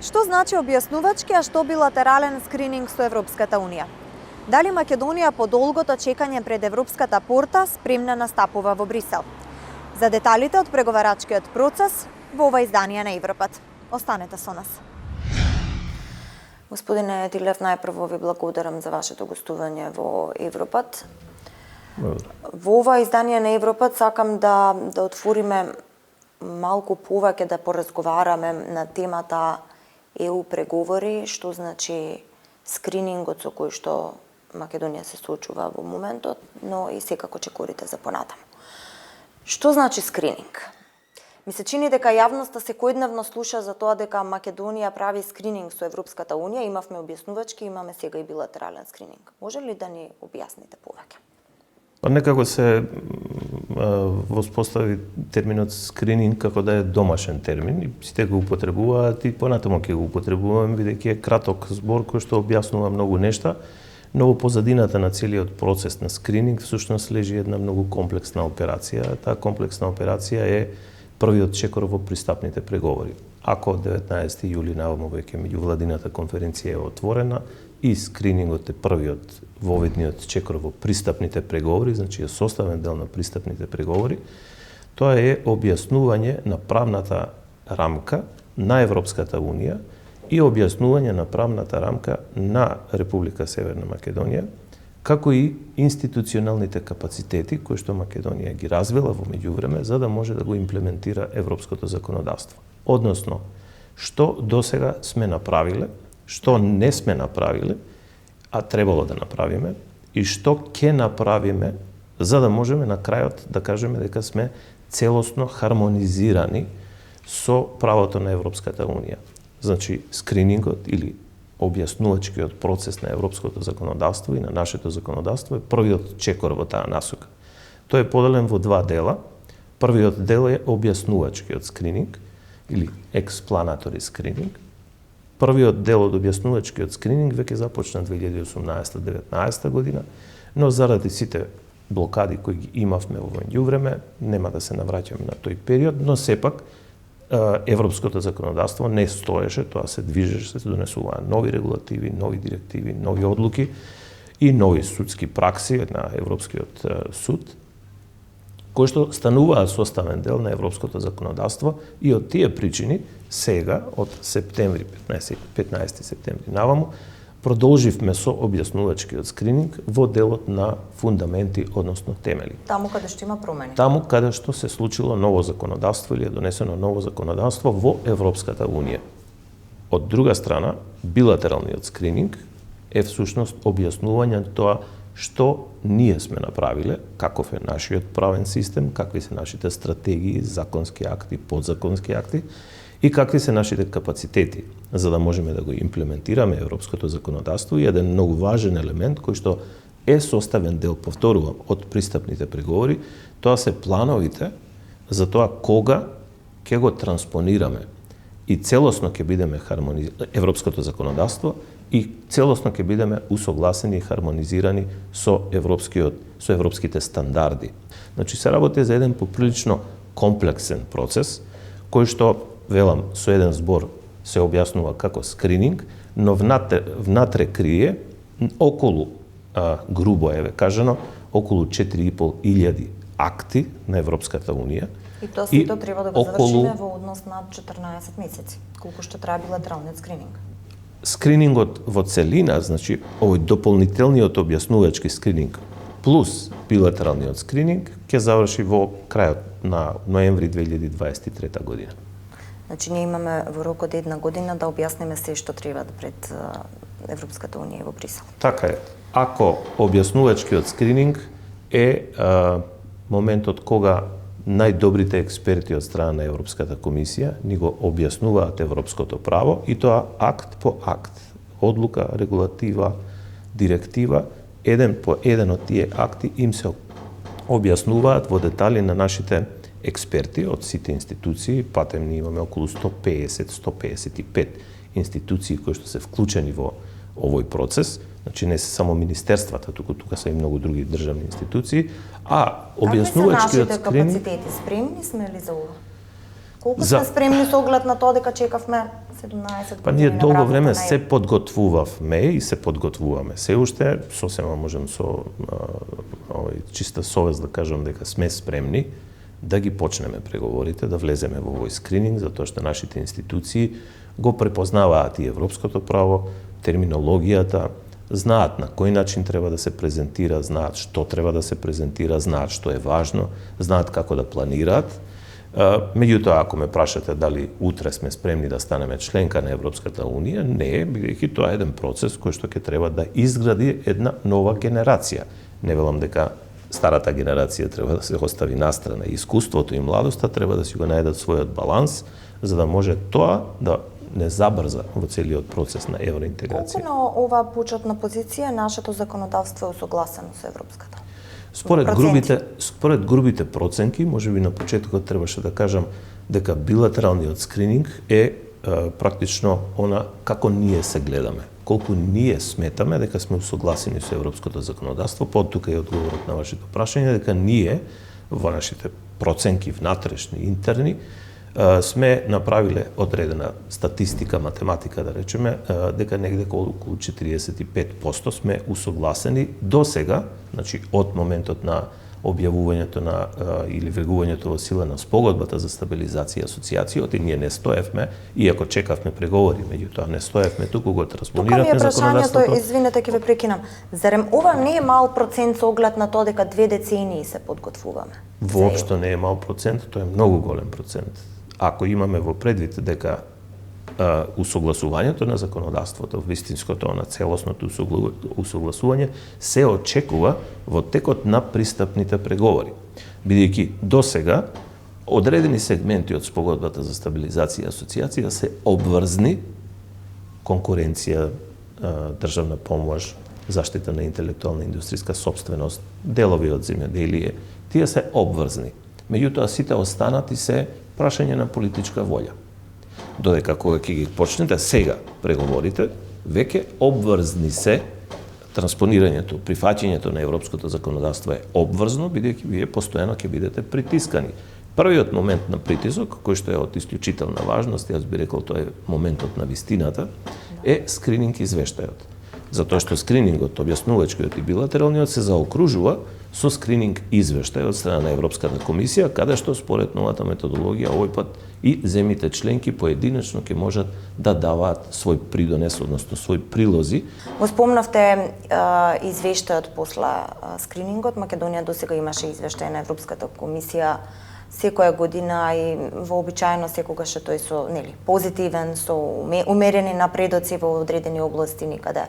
Што значи објаснувачки, а што билатерален скрининг со Европската Унија? Дали Македонија по долгото чекање пред Европската порта спремна настапува во Брисел? За деталите од преговарачкиот процес во ова издание на Европат. Останете со нас. Господине Тилев, најпрво ви благодарам за вашето гостување во Европат. Во ова издание на Европат сакам да отвориме малку повеќе да поразговараме на темата ЕУ преговори, што значи скринингот со кој што Македонија се соочува во моментот, но и секако чекорите за понатаму. Што значи скрининг? Ми се чини дека јавноста секојдневно слуша за тоа дека Македонија прави скрининг со Европската Унија, имавме објаснувачки, имаме сега и билатерален скрининг. Може ли да ни објасните повеќе? Некако се воспостави терминот скрининг како да е домашен термин и сите го употребуваат и понатаму ќе го употребуваме бидејќи е краток збор кој што објаснува многу нешта, но во позадината на целиот процес на скрининг всушност лежи една многу комплексна операција. Таа комплексна операција е првиот чекор во пристапните преговори. Ако 19 јули наваму веќе меѓувладината конференција е отворена и скринингот е првиот воведниот чекор во пристапните преговори, значи е составен дел на пристапните преговори, тоа е објаснување на правната рамка на Европската Унија и објаснување на правната рамка на Република Северна Македонија, како и институционалните капацитети кои што Македонија ги развила во меѓувреме за да може да го имплементира европското законодавство. Односно, што досега сме направиле, што не сме направиле, а требало да направиме, и што ќе направиме за да можеме на крајот да кажеме дека сме целосно хармонизирани со правото на Европската Унија. Значи, скринингот или објаснувачкиот процес на европското законодавство и на нашето законодавство е првиот чекор во таа насока. Тој е поделен во два дела. Првиот дел е објаснувачкиот скрининг или explanatory скрининг. Првиот дел од објаснувачкиот скрининг веќе започна 2018-19 година, но заради сите блокади кои ги имавме во меѓувреме, нема да се навраќаме на тој период, но сепак европското законодавство не стоеше, тоа се движеше, се донесуваа нови регулативи, нови директиви, нови одлуки и нови судски пракси на Европскиот суд, кои што стануваа составен дел на европското законодавство и од тие причини сега, од септември, 15 септември наваму, продолживме со објаснувачкиот скрининг во делот на фундаменти, односно темели. Таму каде што има промени? Таму каде што се случило ново законодавство или е донесено ново законодавство во Европската Унија. Од друга страна, билатералниот скрининг е всушност објаснување на тоа што ние сме направиле, каков е нашиот правен систем, какви се нашите стратегии, законски акти, подзаконски акти и какви се нашите капацитети за да можеме да го имплементираме европското законодавство и еден многу важен елемент кој што е составен дел, повторувам, од пристапните преговори, тоа се плановите за тоа кога ќе го транспонираме и целосно ќе бидеме европското законодавство и целосно ќе бидеме усогласени и хармонизирани со европските стандарди. Значи се работи за еден поприлично комплексен процес кој што, велам, со еден збор се објаснува како скрининг, но внатре крие околу, грубо е кажано, околу 4.500 акти на Европската Унија. И тоа сето треба да го завршиме во однос на 14 месеци. Колку што трае билатералниот скрининг? Скринингот во целина, значи овој дополнителниот објаснувачки скрининг плюс билатералниот скрининг ќе заврши во крајот на ноември 2023 година. Значи ние имаме во рок од една година да објасниме се што треба пред Европската Унија и во Брисел. Така е. Ако објаснувачкиот скрининг е моментот кога најдобрите експерти од страна на Европската комисија ни го објаснуваат европското право и тоа акт по акт, одлука, регулатива, директива, еден по еден од тие акти им се објаснуваат во детали на нашите експерти од сите институции, патем ние имаме околу 150-155 институции кои што се вклучени во овој процес, значи не се само министерствата, тука се и многу други државни институции, а објаснувачкиот скрининг... Какви се нашите капацитети? Спремни сме ли за ова? Колку сме спремни со оглед на тоа дека чекавме 17 Па ние долго време се подготвувавме и се подготвуваме. Се уште сосема можем со чиста совест да кажам дека сме спремни да ги почнеме преговорите, да влеземе во овој скрининг, затоа што нашите институции го препознаваат и европското право, терминологијата, знаат на кој начин треба да се презентира, знаат што треба да се презентира, знаат што е важно, знаат како да планираат. Меѓутоа, ако ме прашате дали утре сме спремни да станеме членка на Европската Унија, не, бидејќи тоа е еден процес кој што ќе треба да изгради една нова генерација. Не велам дека старата генерација треба да се остави настрана. Искуството и младоста треба да си го најдат својот баланс, за да може тоа да не забрза во целиот процес на евроинтеграција. Колку на оваа почетна позиција нашето законодавство е усогласено со европската? Според грубите проценки, можеби на почетокот требаше да кажам дека билатералниот скрининг е практично она како ние се гледаме. Колку ние сметаме дека сме усогласени со европското законодавство, под тука е одговорот на вашето прашање, дека ние во нашите проценки внатрешни, интерни, сме направиле одредена статистика, математика да речеме, дека негде околу 45% сме усогласени до сега, значи од моментот на објавувањето на или влегувањето во сила на спогодбата за стабилизација и асоциација, и ние не стоевме, иако чекавме преговори, меѓутоа не стоевме туку, го транспониравме законодавството. Тука ми е прашањето, извинете ќе ве прекинам. Зарем ова не е мал процент со оглед на тоа дека 2 децении се подготвуваме? Воопшто не е мал процент, тоа е многу голем процент. Ако имаме во предвид дека усогласувањето на законодавството, вистинското на целосното усогласување се очекува во текот на пристапните преговори. Бидејќи досега одредени сегменти од спогодбата за стабилизација и асоциација се обврзни, конкуренција, државна помош, заштита на интелектуална индустријска сопственост, делови од земјоделие, тие се обврзни. Меѓутоа сите останати се прашање на политичка волја. Додека кога ќе ги почнете сега преговорите, веќе обврзни се транспонирањето, прифаќањето на европското законодавство е обврзно, бидејќи вие постојано ќе бидете притискани. Првиот момент на притисок, кој што е од исклучителна важност, јас би рекол тоа е моментот на вистината, е скрининг извештајот. Затоа што скринингот, објаснувачкиот и билатералниот се заокружува со скрининг извештај од страна на Европската комисија, каде што според новата методологија овој пат и земјите членки поединечно ќе можат да даваат свој придонес, односно свој прилози. Го спомнавте извештајот после скринингот. Македонија досега имаше извештај на Европската комисија секоја година и вообичаено секогаш е тој со позитивен, со умерени напредоци во одредени области, никаде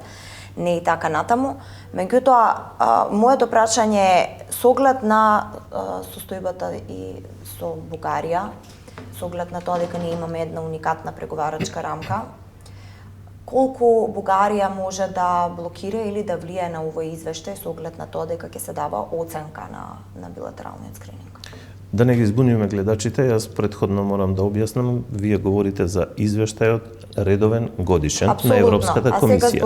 не и така натаму. Меѓутоа, моето прашање е со оглед на состојбата и со Бугарија, со оглед на тоа дека ние имаме една уникатна преговарачка рамка, колку Бугарија може да блокира или да влие на овој извештај со оглед на тоа дека ќе се дава оценка на билатералниот скрининг? Да не ги збуниме гледачите, јас претходно морам да објаснам, вие говорите за извештајот редовен годишен на Европската комисија.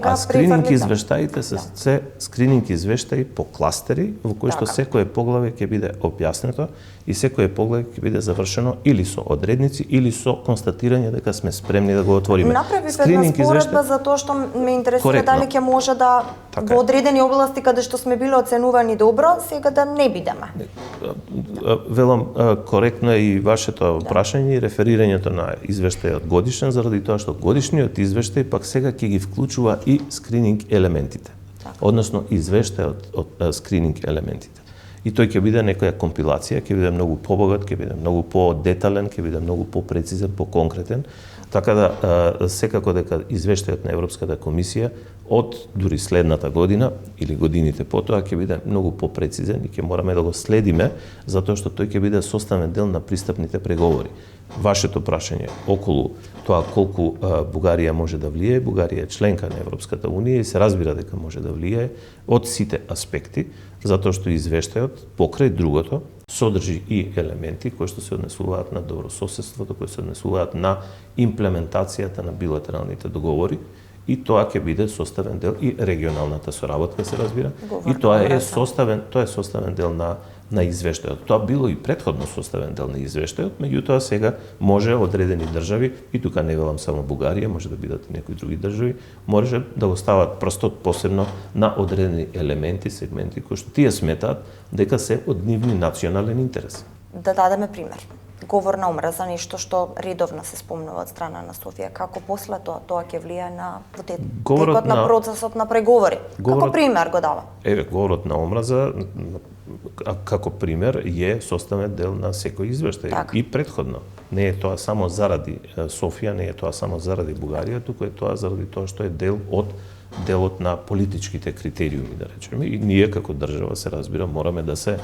А скрининг извештаите се скрининг извештаи по кластери во кои што секое поглаве ќе биде објаснето и секое поглаве ќе биде завршено или со одредници или со констатирање дека сме спремни да го отвориме. Направивте една споредба за тоа што ме интересира дали ќе може да во одредени области каде што сме биле оценувани добро, сега да не бидеме. Велам, коректно е и вашето прашање и реферирањето на извештајот годишен, заради тоа што годишниот извештај пак сега ќе ги вклучува и скрининг елементите. Односно извештајот од скрининг елементите. И тој ќе биде некоја компилација, ќе биде многу побогат, ќе биде многу подетален, ќе биде многу попрецизен, поконкретен. Така да секако дека извештајот на Европската комисија од дури следната година или годините потоа ќе биде многу попрецизен и ќе мораме да го следиме, затоа што тој ќе биде составен дел на пристапните преговори. Вашето прашање околу тоа колку Бугарија може да влие, Бугарија е членка на Европската Унија и се разбира дека може да влие од сите аспекти, затоа што извештајот покрај другото содржи и елементи кои што се однесуваат на добрососедството, кои се однесуваат на имплементацијата на билатералните договори, и тоа ќе биде составен дел и регионалната соработка се разбира, и тоа е составен дел на на извештајот. Тоа било и претходно составен дел на извештајот, меѓутоа сега може одредени држави, и тука не велам само Бугарија, може да бидат и некои други држави, може да го стават прстот посебно на одредени елементи, сегменти кои што тие сметаат дека се од нивни национален интерес. Да дадеме пример. Говор на омраза, нешто што редовно се спомнува од страна на Софија. Како после тоа ќе влијае на текот на процесот на преговори? Како пример го дава? Говорот на омраза како пример е составен дел на секој извештај. Так. И претходно. Не е тоа само заради Софија, не е тоа само заради Бугарија, туку е тоа заради тоа што е дел од делот на политичките критериуми, да речеме. И ние како држава, се разбира, мораме да се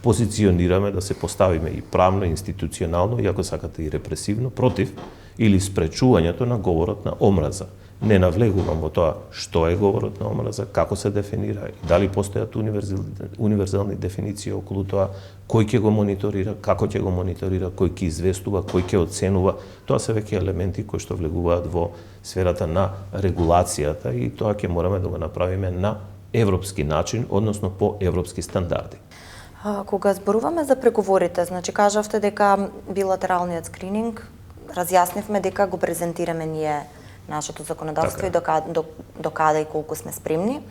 позиционираме, да се поставиме и правно, и институционално, и ако сакате и репресивно, против или спречувањето на говорот на омраза. Не навлегувам во тоа што е говорот на омраза, како се дефинира, и дали постојат универзални дефиниции околу тоа, кој ќе го мониторира, како ќе го мониторира, кој ќе известува, кој ќе оценува. Тоа се веќе елементи кои што влегуваат во сферата на регулацијата, и тоа ќе мораме да го направиме на европски начин, односно по европски стандарди. Кога зборуваме за преговорите, значи кажавте дека билатералниот скрининг, разјаснивме дека го презентираме ние нашето законодавство и до каде и колку сме спремни.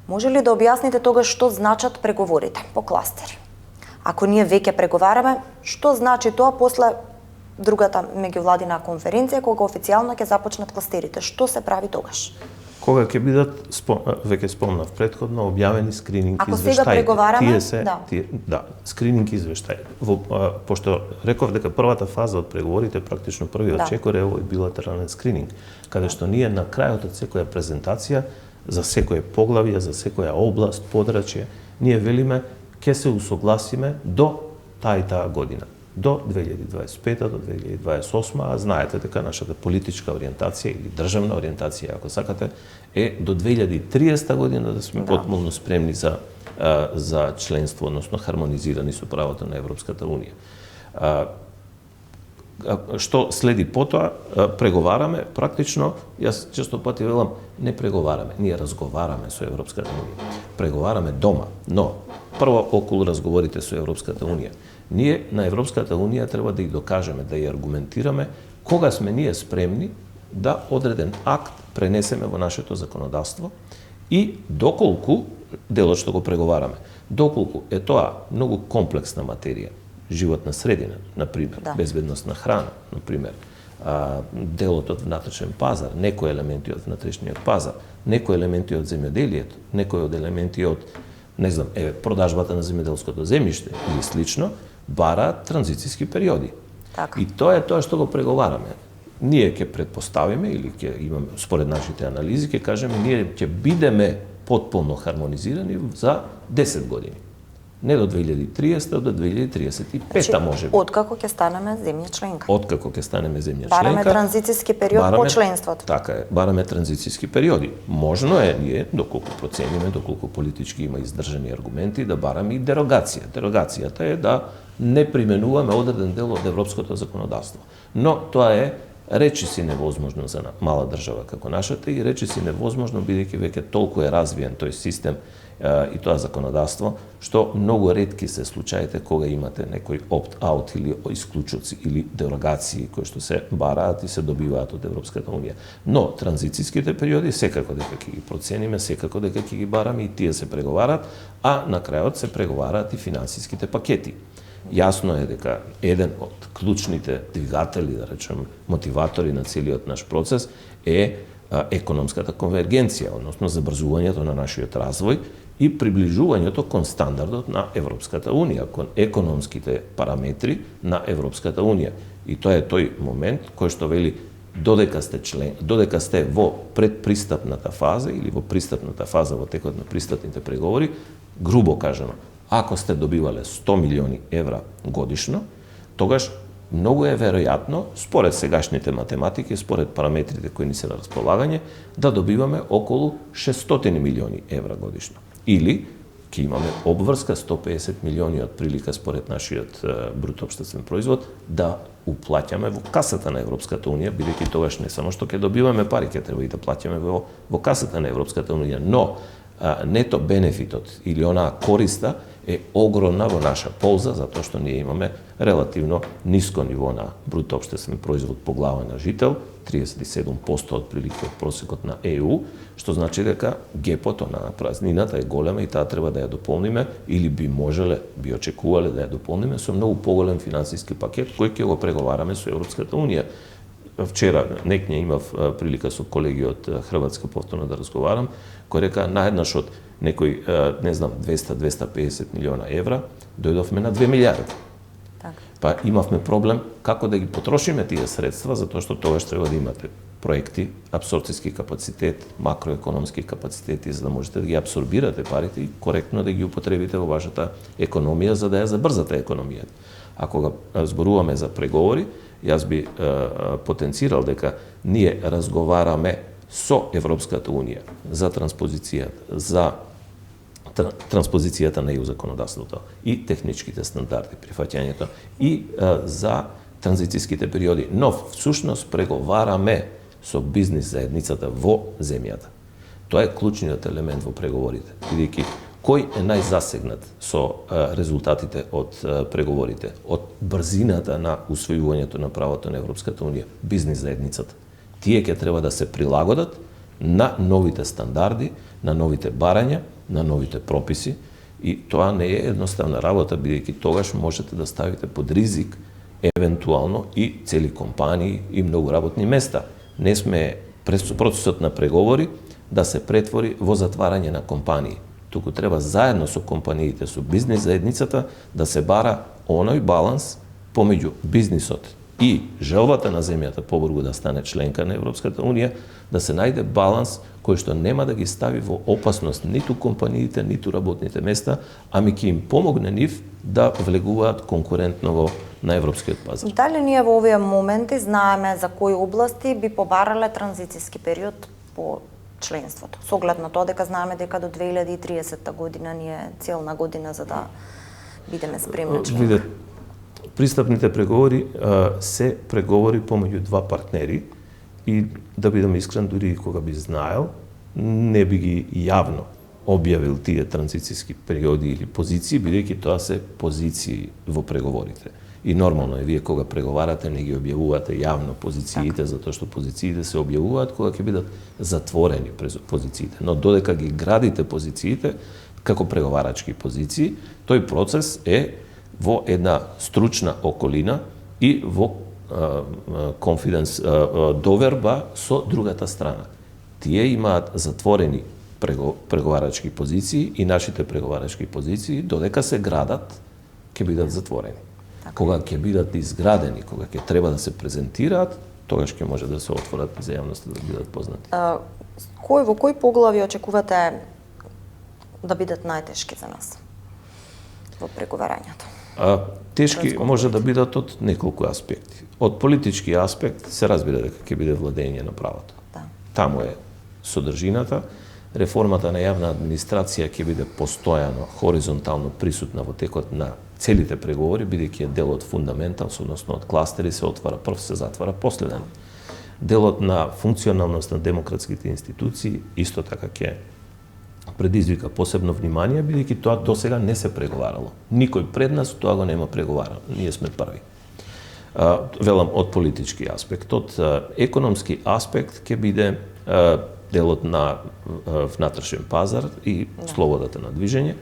Може ли да објасните тогаш што значат преговорите по кластери? Ако ние веќе преговараме, што значи тоа после другата меѓувладина конференција, кога официјално ќе започнат кластерите? Што се прави тогаш? Кога ќе бидат, веќе спомнав претходно, објавени скрининг извештаи. Ако сега преговараме, скрининг извештаи. Пошто реков дека првата фаза од преговорите, практично првиот чекор е овој билатерален скрининг, каде што ние на крајот од секоја презентација, за секоја поглавје, за секоја област, подрачје, ние велиме ќе се усогласиме до таа и таа година. До 2025, до 2028, а знаете дека нашата политичка ориентација или државна ориентација, ако сакате, е до 2030 година да сме потполно спремни за членство, односно хармонизирани со правото на Европската Унија. Што следи потоа, преговараме, практично, јас често пати велам, не преговараме, ние разговараме со Европската Унија. Преговараме дома, но прво околу разговорите со Европската Унија. Ние на Европската Унија треба да ја докажеме, да ја аргументираме кога сме ние спремни да одреден акт пренесеме во нашето законодавство и доколку, делот што го преговараме, доколку е тоа многу комплексна материја, животна средина, например, безбедност на храна, например, делот од внатрешен пазар, некои елементи од внатрешниот пазар, некои елементи од земјоделието, некои од елементи од, не знам, продажбата на земјоделското земјиште или слично, бараат транзицијски периоди. Така. И тоа е тоа што го преговараме. Ние ќе претпоставиме или ќе имаме, според нашите анализи, ќе кажеме ние ќе бидеме потполно хармонизирани за 10 години. Не до 2030, до 2035 може би. Откако ќе станеме земја членка. Откако ќе станеме земја членка. Бараме транзицијски период по членството. Така е, бараме транзицијски периоди. Можно е ние, доколку процениме, доколку политички има издржани аргументи, да бараме и дерогација. Дерогацијата е да не применуваме одреден дел од европското законодавство. Но тоа е речиси невозможно за мала држава како нашата и речиси невозможно бидејќи веќе толку е развиен тој систем и тоа законодавство, што многу ретки се случаите кога имате некој опт-аут или исклучоци или дерогации кои што се бараат и се добиваат од Европската Унија. Но транзицијските периоди секако дека ќе ги процениме, секако дека ќе ги бараме и тие се преговарат, а на крајот се преговараат и финансиските пакети. Јасно е дека еден од клучните двигатели, да речем, мотиватори на целиот наш процес е економската конвергенција, односно забрзувањето на нашиот развој и приближувањето кон стандардот на Европската Унија, кон економските параметри на Европската Унија. И тоа е тој момент кој што вели додека сте во предпристапната фаза или во пристапната фаза во текот на пристапните преговори, грубо кажано, ако сте добивале 100 милиони евра годишно, тогаш многу е веројатно, според сегашните математики, според параметрите кои ни се на располагање, да добиваме околу 600 милиони евра годишно. Или ќе имаме обврска 150 милиони од прилика според нашиот бруто општествен производ да уплаќаме во касата на Европската Унија, бидејќи тогаш не само што ќе добиваме пари, ќе треба и да плаќаме во касата на Европската Унија, но нето бенефитот или онаа користа е огромна во наша полза, затоа што ние имаме релативно ниско ниво на бруто општествен производ по глава на жител, 37% отприлike од просекот на ЕУ, што значи дека гепото на празнината е голема и таа треба да ја дополниме или би можеле, би очекувале да ја дополниме со многу поголем финансиски пакет кој ќе го преговараме со Европската унија. Вчера некне имав прилика со колеги од Хрватска повторно да разговарам, кој река наеднаш од некој, не знам, 200-250 милиона евра, дојдовме на 2 милиарди. Так. Па имавме проблем како да ги потрошиме тие средства, затоа што тогаш треба да имате проекти, апсорбцијски капацитет, макроекономски капацитети, за да можете да ги абсорбирате парите и коректно да ги употребите во вашата економија, за да ја забрзате економијата. Ако ga зборуваме за преговори, јас би потенцирал дека ние разговараме со Европската унија за транспозицијата на ЕУ законодавството и техничките стандарди, прифаќањето и за транзицијските периоди. Но всушност преговараме со бизнис заедницата во земјата. Тоа е клучниот елемент во преговорите, бидејќи кој е најзасегнат со резултатите од преговорите, од брзината на усвојувањето на правото на Европската унија, бизнис заедницата. Тие ќе треба да се прилагодат на новите стандарди, на новите барања, на новите прописи и тоа не е едноставна работа, бидејќи тогаш можете да ставите под ризик евентуално и цели компании и многу работни места. Не сме процесот на преговори да се претвори во затварање на компании. Туку треба заедно со компаниите, со бизнис заедницата да се бара оној баланс помеѓу бизнисот и желбата на земјата побрзо да стане членка на Европската унија, да се најде баланс кој што нема да ги стави во опасност ниту компаниите, ниту работните места, ами ќе им помогне нив да влегуваат конкурентно на европскиот пазар. Дали ние во овие моменти знаеме за кои области би побарале транзицијски период по членството? Со оглед на тоа дека знаеме дека до 2030 година ни е целна година за да бидеме спремни членки. Пристапните преговори се преговори помеѓу два партнери и да бидам искрен, дури и кога би знаел, не би ги јавно објавил тие транзицијски периоди или позиции, бидејќи тоа се позиции во преговорите. И нормално е, вие кога преговарате не ги објавувате јавно позициите, затоа што позициите се објавуваат кога ќе бидат затворени позициите. Но додека ги градите позициите како преговарачки позиции, тој процес е во една стручна околина и во конфиденс доверба со другата страна. Тие имаат затворени преговарачки позиции и нашите преговарачки позиции додека се градат ќе бидат затворени. Кога ќе бидат изградени, кога ќе треба да се презентираат, тогаш ќе може да се отворат за јавноста да бидат познати. Во кои поглави очекувате да бидат најтешки за нас во преговарањето? Тешки може да бидат од неколку аспекти. Од политички аспект се разбира дека ќе биде владење на правото. Да. Таму е содржината. Реформата на јавна администрација ќе биде постојано, хоризонтално присутна во текот на целите преговори, бидејќи е дел од фундаментал, односно од кластери се отвара прв, се затвара последен. Делот на функционалност на демократските институции исто така ќе предизвика посебно внимание, бидејќи тоа досега не се преговарало. Никој пред нас тоа го нема преговарано. Ние сме први. Велам од политички аспект. Од економски аспект ќе биде делот на внатрешен пазар и слободата на движење,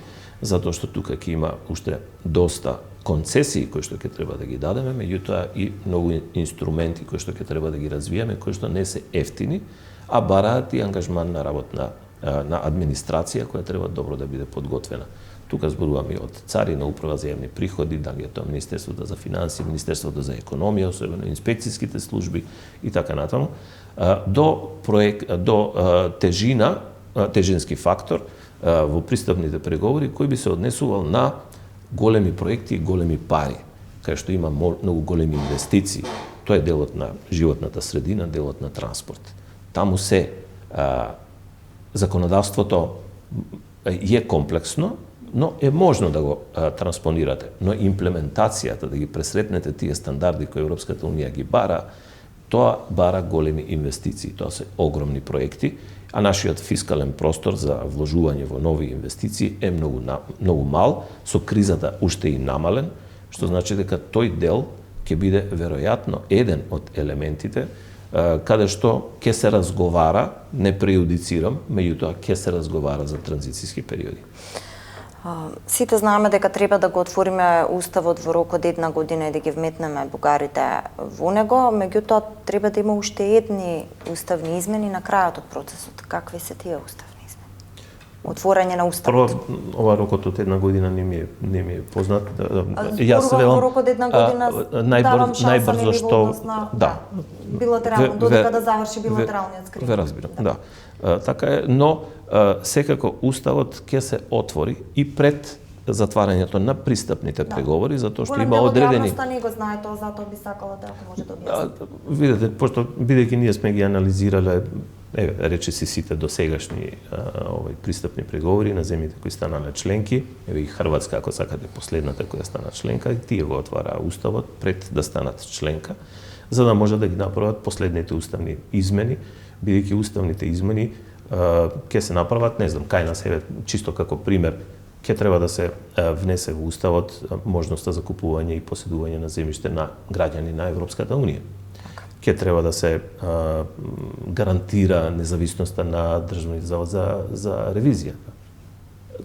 затоа што тука ќе има уште доста концесии кои што ќе треба да ги дадеме, меѓутоа и многу инструменти кои што ќе треба да ги развиеме, кои што не се ефтини, а бараат и ангажман на работна на администрација која треба добро да биде подготвена. Тука зборуваме и од Царина, Управа за јавни приходи, дали е тоа Министерството за финансии, Министерството за економија, особено инспекцијските служби и така натаму, до тежински фактор во пристапните преговори кој би се однесувал на големи проекти и големи пари, кај што има многу големи инвестиции. Тоа е делот на животната средина, делот на транспорт. Таму се законодавството е комплексно, но е можно да го транспонирате. Но имплементацијата, да ги пресретнете тие стандарди кои Европската унија ги бара, тоа бара големи инвестиции. Тоа се огромни проекти а нашиот фискален простор за вложување во нови инвестиции е многу мал, со кризата уште и намален, што значи дека тој дел ќе биде веројатно еден од елементите каде што ќе се разговара, не прејудицирам, меѓутоа ќе се разговара за транзицијски периоди. Сите знаеме дека треба да го отвориме уставот во рок од една година и да ги вметнеме бугарите во него, меѓутоа треба да има уште едни уставни измени на крајот од процесот. Какви се тие уставни измени? Отворање на уставот. Прво, ова рокот од една година не ми е познат. Јас велам во рок од една година давам шанса нели во однос на билатерално, додека да заврши билатералниот скрининг. Ве разбирам, да. Така е, но секако уставот ќе се отвори и пред затварањето на пристапните преговори, затоа што има одредени... Јавноста не го знае тоа, затоа би сакала да ако може да објасни. Видете, пошто бидејќи ние сме ги анализирале, речиси сите досегашни пристапни преговори на земјите кои станале членки, и Хрватска, ако сакате, последната која стана членка, и тие го отвараа уставот пред да станат членка, за да може да ги направат последните уставни измени, бидејќи уставните измени ќе се направат, не знам, кај на себе, чисто како пример, ќе треба да се внесе во уставот можноста за купување и поседување на земјиште на граѓани на Европската унија. Ќе треба да се гарантира независноста на Државниот завод за ревизија.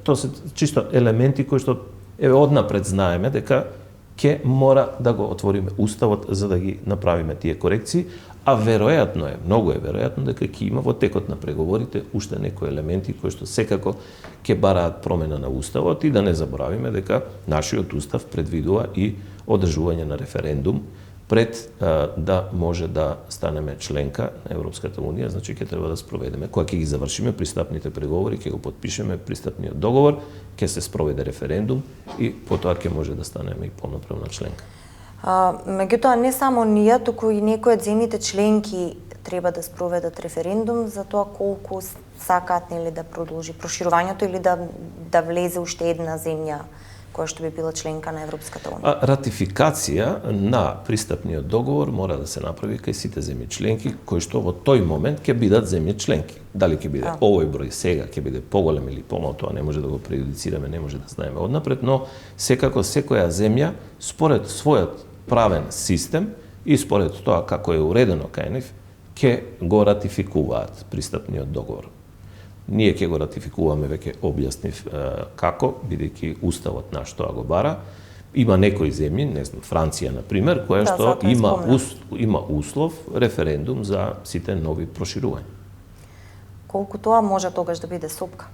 Тоа се чисто елементи кои што однапред знаеме дека ќе мора да го отвориме уставот за да ги направиме тие корекции, а веројатно е, многу е веројатно дека ќе има во текот на преговорите уште некои елементи кои што секако ќе бараат промена на уставот и да не заборавиме дека нашиот устав предвидува и одржување на референдум пред да може да станеме членка на Европската унија, значи ќе треба да спроведеме, кога ќе ги завршиме пристапните преговори, ќе го потпишеме пристапниот договор, ќе се спроведе референдум и потоа ќе може да станеме и полноправна членка. Меѓутоа не само ние, туку и некои од земјите членки треба да спроведат референдум за тоа колку сакаат нели да продолжи проширувањето или да влезе уште една земја која што би била членка на Европската унија. Ратификација на пристапниот договор мора да се направи кај сите земји членки кои што во тој момент ќе бидат земји членки. Дали ќе биде овој број сега, ќе биде поголем или помал, тоа не може да го прејудицираме, не може да знаеме однапред, но секако секоја земја според својот правен систем и според тоа како е уредено кај нив, ќе го ратификуваат пристапниот договор. Ние ќе го ратификуваме, веќе објаснив како, бидејќи уставот наш тоа го бара. Има некои земји, не знам, Франција на пример, која што има услов референдум за сите нови проширувања. Колку тоа може тогаш да биде сопка?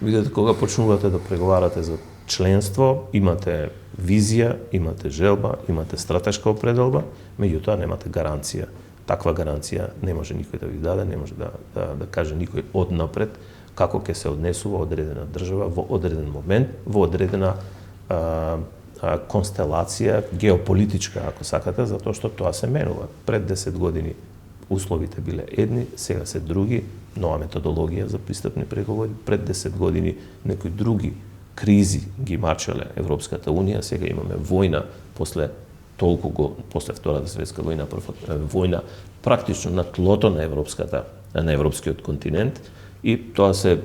Видете, кога почнувате да преговарате за членство, имате визија, имате желба, имате стратешка определба, меѓутоа немате гаранција. Таква гаранција не може никој да ви даде, не може да каже никој однапред како ќе се однесува одредена држава во одреден момент, во одредена констелација геополитичка, ако сакате, затоа што тоа се менува. Пред 10 години условите биле едни, сега се други, нова методологија за пристапни преговори. Пред 10 години некои други кризи ги мачеле Европската унија, сега имаме војна после Втората светска војна, војна практично на тлото на европскиот континент и тоа се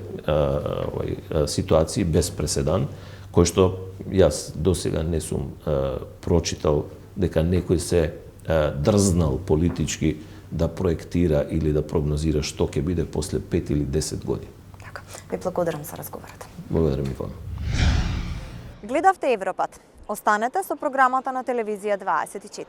ситуации без преседан, кој што јас досега не сум прочитал дека некој се дрзнал политички да проектира или да прогнозира што ќе биде после 5 или 10 години. Така. Ви благодарам за разговорот. Благодарам и вам. Гледавте Европат. Останете со програмата на телевизија 24.